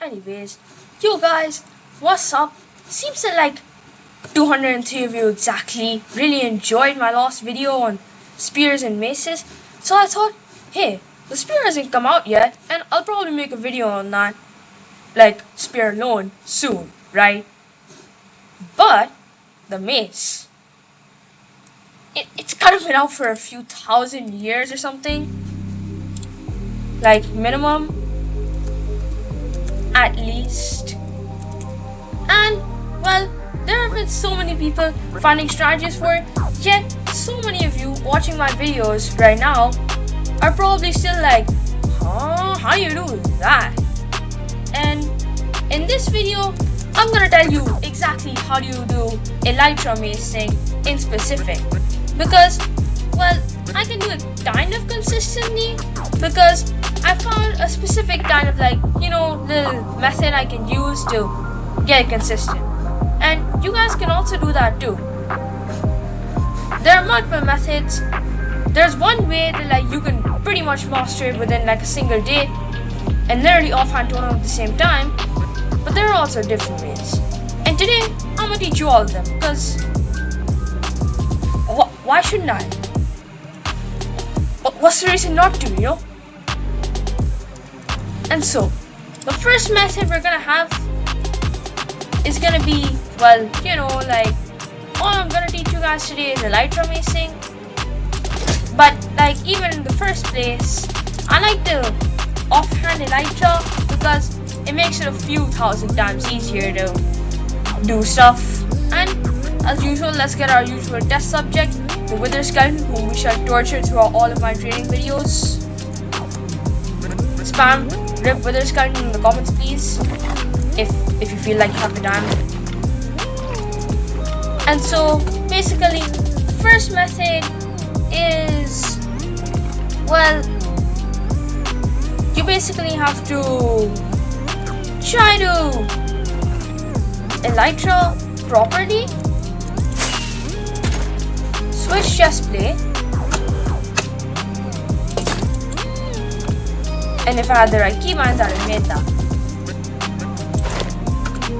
Anyways, yo guys, what's up? Seems that like 203 of you exactly really enjoyed my last video on spears and maces. So I thought, hey, the spear hasn't come out yet, and I'll probably make a video on that, like spear alone, soon, right? But the mace, it's kind of been out for a few thousand years or something, like minimum, at least. And well, there have been so many people finding strategies for it, yet so many of you watching my videos right now are probably still like, huh, how do you do that? And in this video, I'm gonna tell you exactly how do you do Elytra-Macing in specific, because well, I can do it kind of consistently because I found a specific kind of little method I can use to get it consistent. And you guys can also do that too. There are multiple methods. There's one way that you can pretty much master it within a single day and literally offhand total at the same time. But there are also different ways. And today I'm gonna teach you all of them because why shouldn't I? What's the reason not to, you know? And so, the first method we're gonna have is gonna be, well, all I'm gonna teach you guys today is Elytra-Macing. But even in the first place, I like the offhand Elytra because it makes it a few thousand times easier to do stuff. And as usual, let's get our usual test subject, the Wither Skeleton, whom we shall torture throughout all of my training videos. Spam rip Wither Skeleton in the comments, please, if you feel like you have the time. And so basically, the first method is, well, you basically have to try to Elytra properly, switch chest plate, and if I had the right keybinds, I would have made that.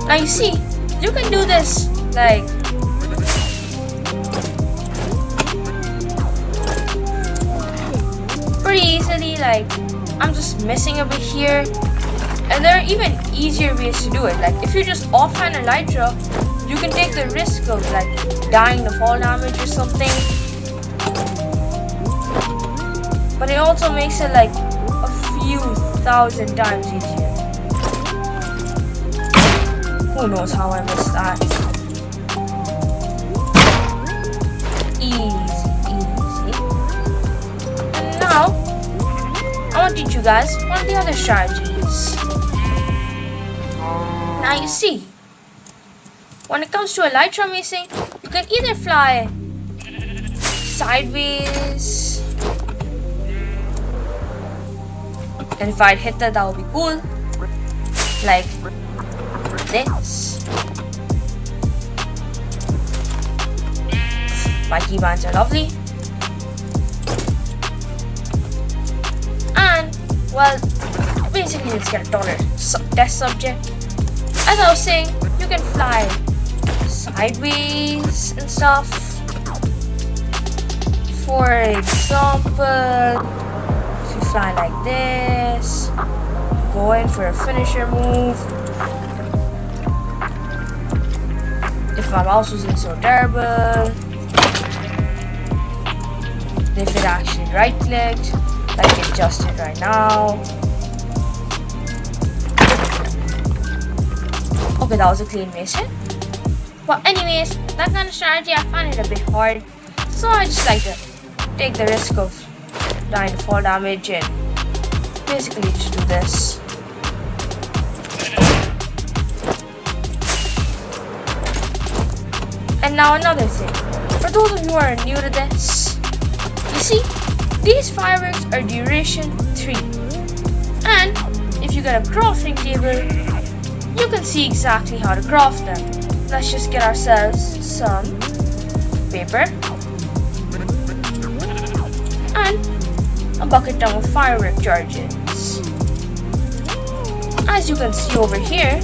Now you see, you can do this pretty easily. I'm just missing a bit here, and there are even easier ways to do it. If you just offhand Elytra, you can take the risk of dying to fall damage or something, but it also makes it a few thousand times easier. Who knows how I missed that? Easy. And now I want to teach you guys one of the other strategies. Now you see, when it comes to Elytra-Macing, you can either fly sideways, and if I'd hit that would be cool, like this. My keybinds are lovely. And well, basically let's get a taller test subject. As I was saying, you can fly sideways and stuff. For example, if you fly like this, go in for a finisher move. If my mouse wasn't so terrible, if it actually right clicked, like it just did right now. Okay, that was a clean mission. But anyways, that kind of strategy I find it a bit hard, so I just like to take the risk of dying to fall damage and basically just do this. And now another thing, for those of you who are new to this, you see, these fireworks are duration 3, and if you get a crafting table, you can see exactly how to craft them. Let's just get ourselves some paper and a bucket ton of firework charges. as you can see over here,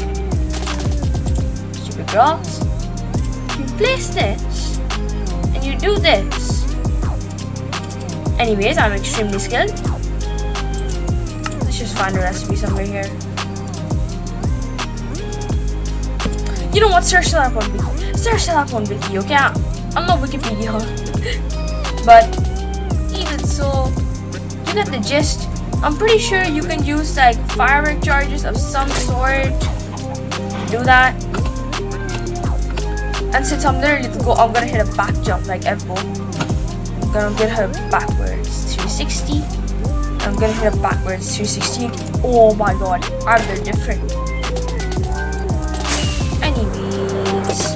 stupid rocks, you place this and you do this. Anyways, I'm extremely skilled. Let's just find a recipe somewhere here. You know what? Search that one wiki. Search that one wiki, okay? I'm not Wikipedia. But even so, you get the gist. I'm pretty sure you can use like firework charges of some sort. Do that. And since I'm literally I'm gonna hit a back jump like Evo. I'm gonna get her backwards 360. I'm gonna hit her backwards 360. Oh my god, I'm very different. Anyways,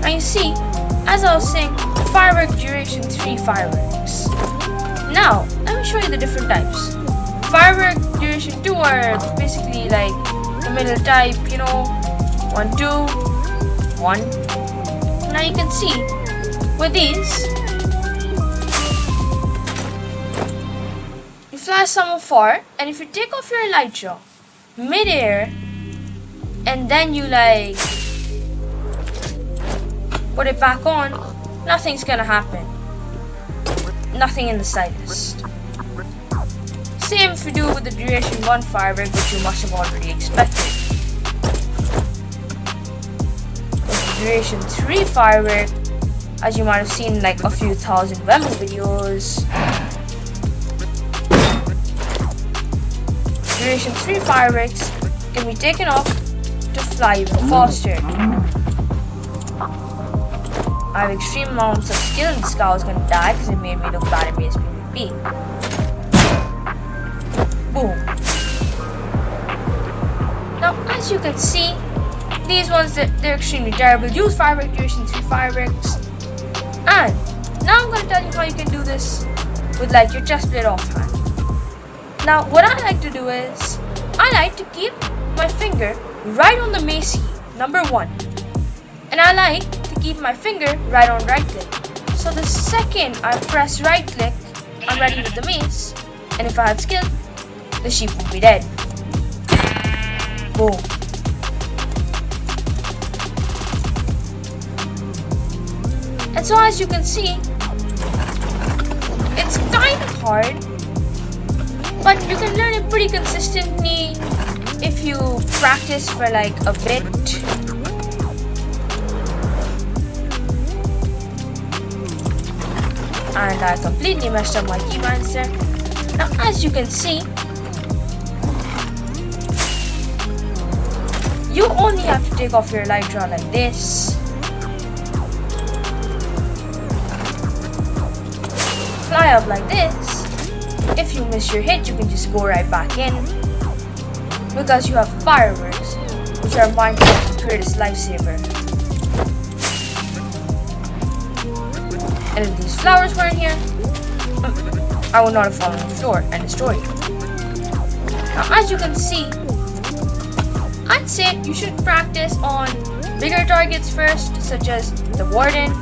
now you see, as I was saying, firework duration 3 fireworks. Now, let me show you the different types. Firework duration 2 are basically like the middle type, you know, 1, 2, 1. Now you can see, with these, you fly somewhere far, and if you take off your elytra mid-air, and then you like put it back on, nothing's gonna happen. Nothing in the slightest. Same if you do with the duration 1 firework, which you must have already expected. With the duration 3 firework, as you might have seen like a few thousand Wemble videos, duration 3 fireworks can be taken off to fly even faster. I have extreme amounts of skill and this guy was gonna die because it made me look bad in base PvP. Boom. Now as you can see, these ones they're extremely terrible. Use firework duration 3 fireworks. And now I'm gonna tell you how you can do this with like your chest plate offhand. Now what I like to do is I like to keep my finger right on the mace key, number 1. And I like to keep my finger right on right click. So the second I press right click, I'm ready with the mace. And if I had skill, the sheep would be dead. Boom. And so as you can see, it's kind of hard, but you can learn it pretty consistently if you practice for like a bit. And I completely messed up my keybinds there. Now as you can see, you only have to take off your elytra like this. Fly up like this. If you miss your hit, you can just go right back in. Because you have fireworks, which are Minecraft's greatest lifesaver. And if these flowers weren't here, I would not have fallen on the floor and destroyed you. Now as you can see, I'd say you should practice on bigger targets first, such as the warden,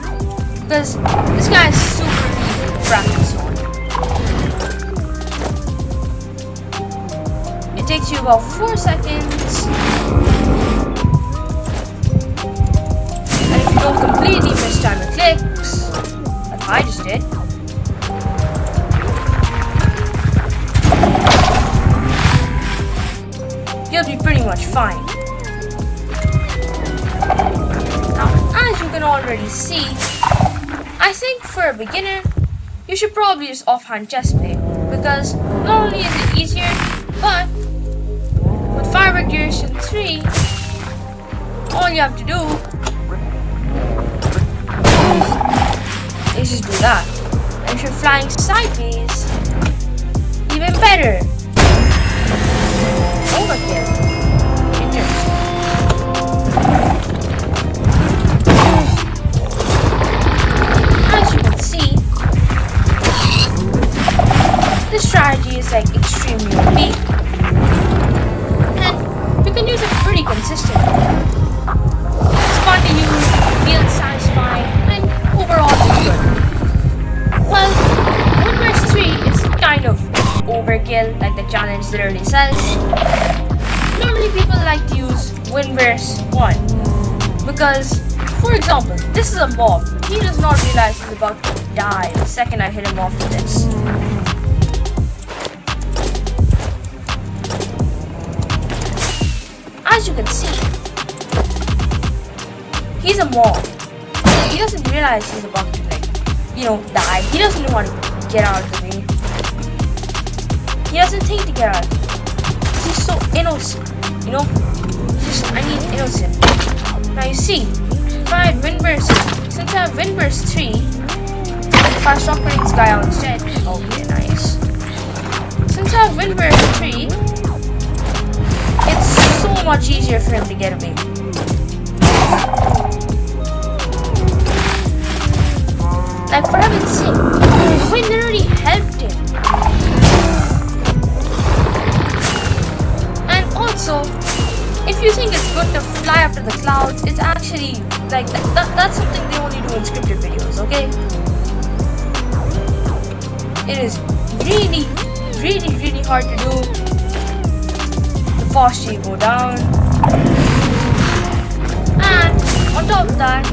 because this guy is super easy to practice on. It takes you about 4 seconds, and if you don't completely mistime your clicks, like I just did, you'll be pretty much fine. Now, as you can already see, I think for a beginner, you should probably use offhand chest plate, because not only is it easier, but with Firework duration 3, all you have to do is just do that. And if you're flying sideways, even better. Overkill. Interesting. As you can see, this strategy is like extremely OP, and you can use it pretty consistently. It's fun to use, feels satisfying, and overall it's good. Well, 1 vs 3 is kind of overkill. kill, like the challenge literally says. Normally people like to use Wind Burst 1 because, for example, this is a mob. He does not realize he's about to die the second I hit him off with this. As you can see, he's a mob. He doesn't realize he's about to, die. He doesn't know how to get out of the way. He doesn't think to get out of the way. He's so innocent, I mean innocent. Now you see, if I had Wind Burst, since I have Wind Burst 3, if I stop putting this guy out instead, okay, nice. Since I have Wind Burst 3, it's so much easier for him to get away. Like, for heaven's sake, the wind literally helped him. And also, if you think it's good to fly up to the clouds, it's actually, like, that's something they only do in scripted videos, okay? It is really, really, really hard to do. The faster you go down. And, on top of that,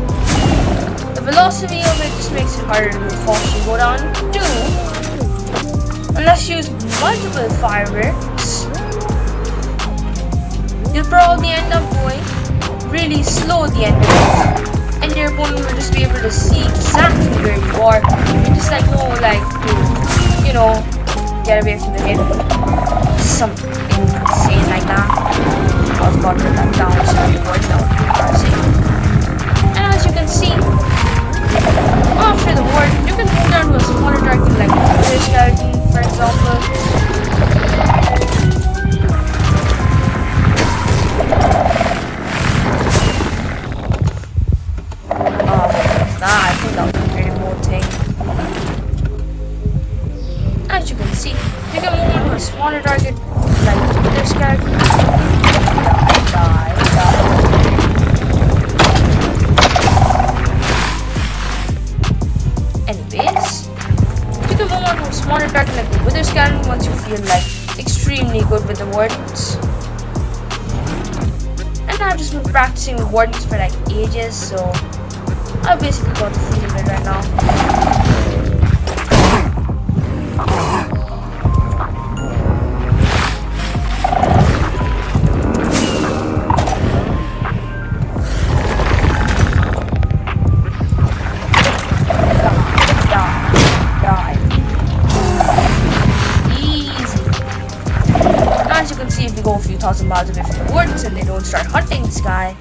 the velocity of it just makes it harder to go faster you go down too. Unless you use multiple fireworks, you'll probably end up going really slow at the end of it. And your opponent will just be able to see exactly where you are. And just like know to, get away from the hit. Something insane like that. I was about to put that down so it would not be embarrassing. And as you can see, after the ward, you can move down to a smaller target like a skeleton, for example. I think that was a very important thing. As you can see, you can move on to a smaller target like this skeleton. Die. Anyways, you can move on to a smaller target like the Wither Skeleton once you feel like extremely good with the wardens. And I've just been practicing with wardens for like ages, so I've basically got the feel of it right now. If you go a few thousand miles away from the wardens and they don't start hunting this guy,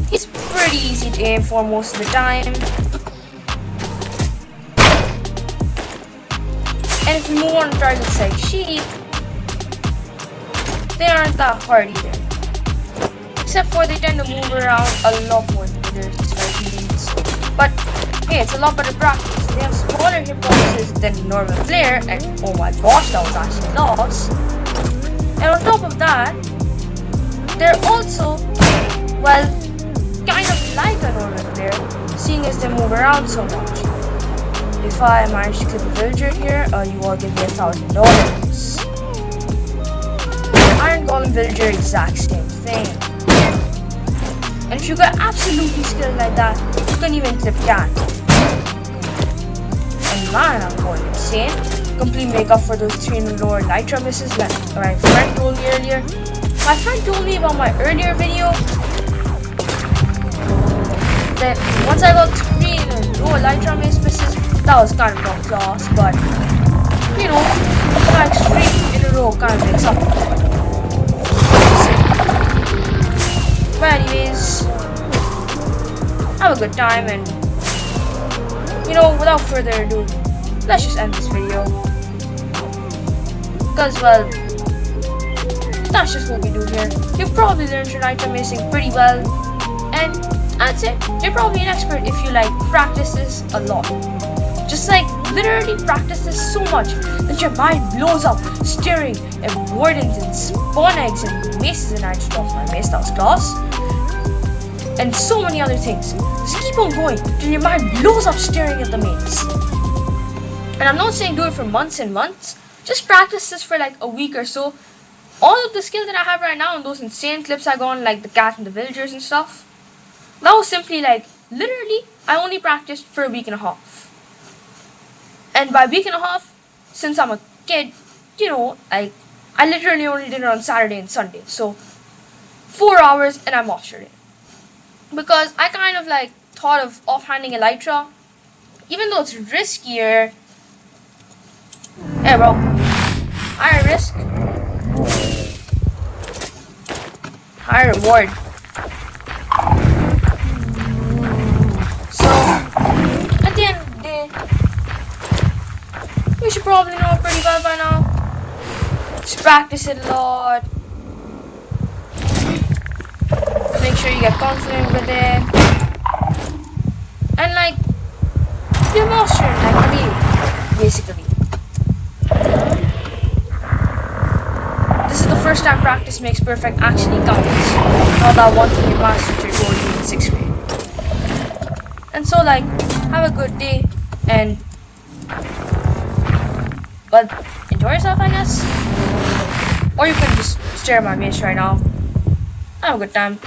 he's pretty easy to aim for most of the time. And if you move on to targets like sheep, they aren't that hard either. Except for they tend to move around a lot more than others like these. But hey, it's a lot better practice. They have smaller hitboxes than a normal player, and oh my gosh, that was actually lost. And on top of that, they're also, well, kind of like a normal player, seeing as they move around so much. If I manage to kill a villager here, you all give me $1,000. Iron Golem Villager, exact same thing. And if you got absolutely skilled like that, you can even clip can. And man, I'm going insane. Complete makeup for those 300 lower Elytra misses like my friend told me earlier. My friend told me about my earlier video that once I got 300 lower Elytra misses, that was kind of not class, but like 3 in a row kind of makes up. But anyways, have a good time, and without further ado, let's just end this video. Because, well, that's just what we do here. You've probably learned your Elytra-Macing pretty well, and that's it. You're probably an expert if you practice this a lot. Just literally practice this so much that your mind blows up, staring at wardens and spawn eggs and maces, and I just lost my mace, that was class. And so many other things. Just keep on going till your mind blows up staring at the maze. And I'm not saying do it for months and months. Just practice this for like a week or so. All of the skills that I have right now and those insane clips I got on like the cat and the villagers and stuff, that was simply like, literally, I only practiced for a week and a half. And by week and a half, since I'm a kid, like, I literally only did it on Saturday and Sunday. So, 4 hours and I'm off today. Because I kind of like thought of offhanding Elytra, even though it's riskier. Hey bro, higher risk, higher reward. So, at the end of the day, we should probably know it pretty well by now. Just practice it a lot. Make sure you get confident with it. And like, you're mastering like a game, basically. This is the first time practice makes perfect actually counts. Not that one thing your master teacher told you in 6th grade. And so like, have a good day and but enjoy yourself, I guess. Or you can just stare at my mace right now. Have a good time.